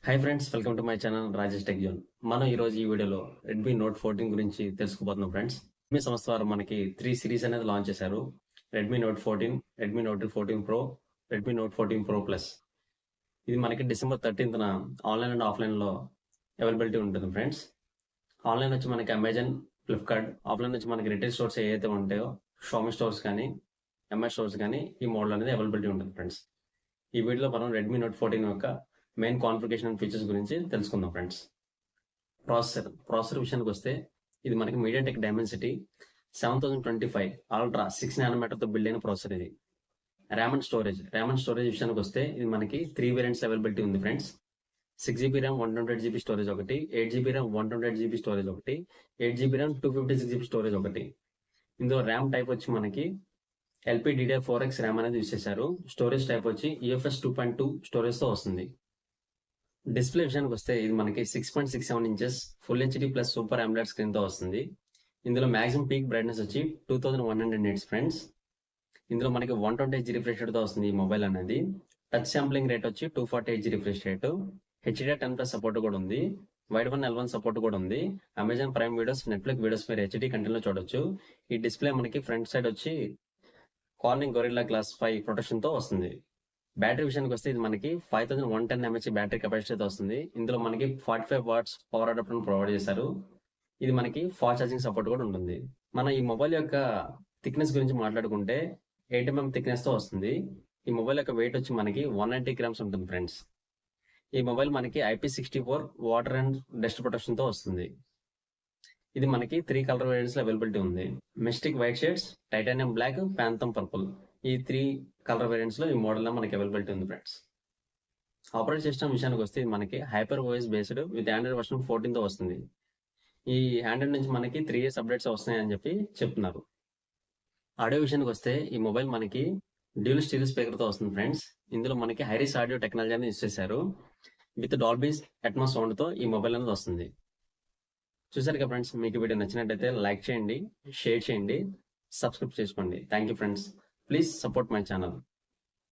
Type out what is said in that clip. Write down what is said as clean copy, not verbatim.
Hi friends, welcome to my channel Rajesh tech zone. మనం ఈరోజు ఈ వీడియోలో రెడ్మీ నోట్ 14 గురించి తెలుసుకోబోతున్నాం ఫ్రెండ్స్. రెడ్మీ సంస్థ వారు మనకి 3 సిరీస్ అనేది లాంచ్ చేశారు. Redmi note 14, Redmi note 14 pro, Redmi note 14 pro plus. ఇది మనకి డిసెంబర్ 13న ఆన్లైన్ అండ్ ఆఫ్లైన్లో అవైలబిలిటీ ఉంటుంది ఫ్రెండ్స్. ఆన్లైన్ వచ్చి మనకి అమెజాన్, ఫ్లిప్కార్ట్, ఆఫ్లైన్ వచ్చి మనకి రిటైల్ స్టోర్స్ ఏవైతే ఉంటాయో షామీ స్టోర్స్ కానీ ఎంఐ స్టోర్స్ కానీ ఈ మోడల్ అనేది అవైలబిలిటీ ఉంటుంది ఫ్రెండ్స్. ఈ వీడియోలో మనం రెడ్మీ నోట్ 14 యొక్క మెయిన్ కాన్ఫిగరేషన్ అండ్ ఫీచర్స్ గురించి తెలుసుకుందాం ఫ్రెండ్స్. ప్రాసెసర్ విషయానికి వస్తే ఇది మనకి మీడియాటెక్ డైమెన్సిటీ 7025 అల్ట్రా 6 నానోమీటర్తో బిల్డ్ అయిన ప్రాసెసర్ ఇది. ర్యామ్ అండ్ స్టోరేజ్ విషయానికి వస్తే ఇది మనకి 3 వేరియంట్స్ అవైలబిలిటీ ఉంది friends. 6GB RAM 128GB storage ఒకటి, 8GB ర్యామ్ 128GB స్టోరేజ్ ఒకటి, 8GB ర్యామ్ 256GB స్టోరేజ్ ఒకటి. ఇందులో ర్యామ్ టైప్ వచ్చి మనకి LPDDR4X ర్యామ్ అనేది యూస్ చేశారు. స్టోరేజ్ టైప్ వచ్చి UFS 2.2 స్టోరేజ్తో వస్తుంది. డిస్ప్లే విషయానికి వస్తే ఇది మనకి 6.67 inches full HD plus super AMOLED స్క్రీన్తో వస్తుంది. ఇందులో మాక్సిమం పీక్ బ్రైట్నెస్ వచ్చి 2100 నిట్స్ ఫ్రెండ్స్. ఇందులో మనకి 120Hz రిఫ్రెష్ రేట్తో వస్తుంది ఈ మొబైల్ అనేది. టచ్ శాంప్లింగ్ రేట్ వచ్చి 240Hz refresh rate. HDR10+ support కూడా ఉంది. వైడ్ 1 L1 సపోర్ట్ కూడా ఉంది. Amazon prime videos, Netflix videos మీరు HD కంటెంట్లో చూడొచ్చు. ఈ డిస్ప్లే మనకి ఫ్రంట్ సైడ్ వచ్చి కార్నింగ్ గొరిల్లా గ్లాస్ 5 ప్రొటెక్షన్తో వస్తుంది. బ్యాటరీ విషయానికి వస్తే ఇది మనకి 5110 mAh బ్యాటరీ కెపాసిటీతో వస్తుంది. ఇందులో మనకి 45 వాట్స్ పవర్ అడాప్టర్ ప్రొవైడ్ చేశారు. ఇది మనకి ఫాస్ట్ ఛార్జింగ్ సపోర్ట్ కూడా ఉంటుంది. మన ఈ మొబైల్ యొక్క థిక్నెస్ గురించి మాట్లాడుకుంటే 8 mm థిక్నెస్ తో వస్తుంది. ఈ మొబైల్ యొక్క వెయిట్ వచ్చి మనకి 190 grams ఉంటుంది ఫ్రెండ్స్. ఈ మొబైల్ మనకి IP64 water and dust protection తో వస్తుంది. ఇది మనకి 3 కలర్ వేరియంట్స్ లో అవైలబిలిటీ ఉంది. Mystic white shades, titanium black, phantom purple, ఈ 3 కలర్ వేరియంట్స్ లో ఈ మోడల్ లో మనకి అవైలబిలిటీ ఉంది ఫ్రెండ్స్. ఆపరేటింగ్ సిస్టమ్ విషయానికి వస్తే మనకి hyper OS based with Android version 14 తో వస్తుంది. ఈ ఆండ్రాయిడ్ నుంచి మనకి 3 years అప్డేట్స్ వస్తున్నాయని చెప్పి చెప్తున్నారు. ఆడియో విషయానికి వస్తే ఈ మొబైల్ మనకి డ్యూల్ స్టీరియో స్పీకర్ తో వస్తుంది ఫ్రెండ్స్. ఇందులో మనకి హైరిస్ ఆడియో టెక్నాలజీ అనేది యూస్ చేశారు. విత్ డాల్బీ అట్మాస్ సౌండ్ తో ఈ మొబైల్ అనేది వస్తుంది. చూసారుగా ఫ్రెండ్స్, మీకు వీడియో నచ్చినట్టయితే లైక్ చేయండి, షేర్ చేయండి, సబ్స్క్రైబ్ చేసుకోండి. Thank you friends. Please support my channel.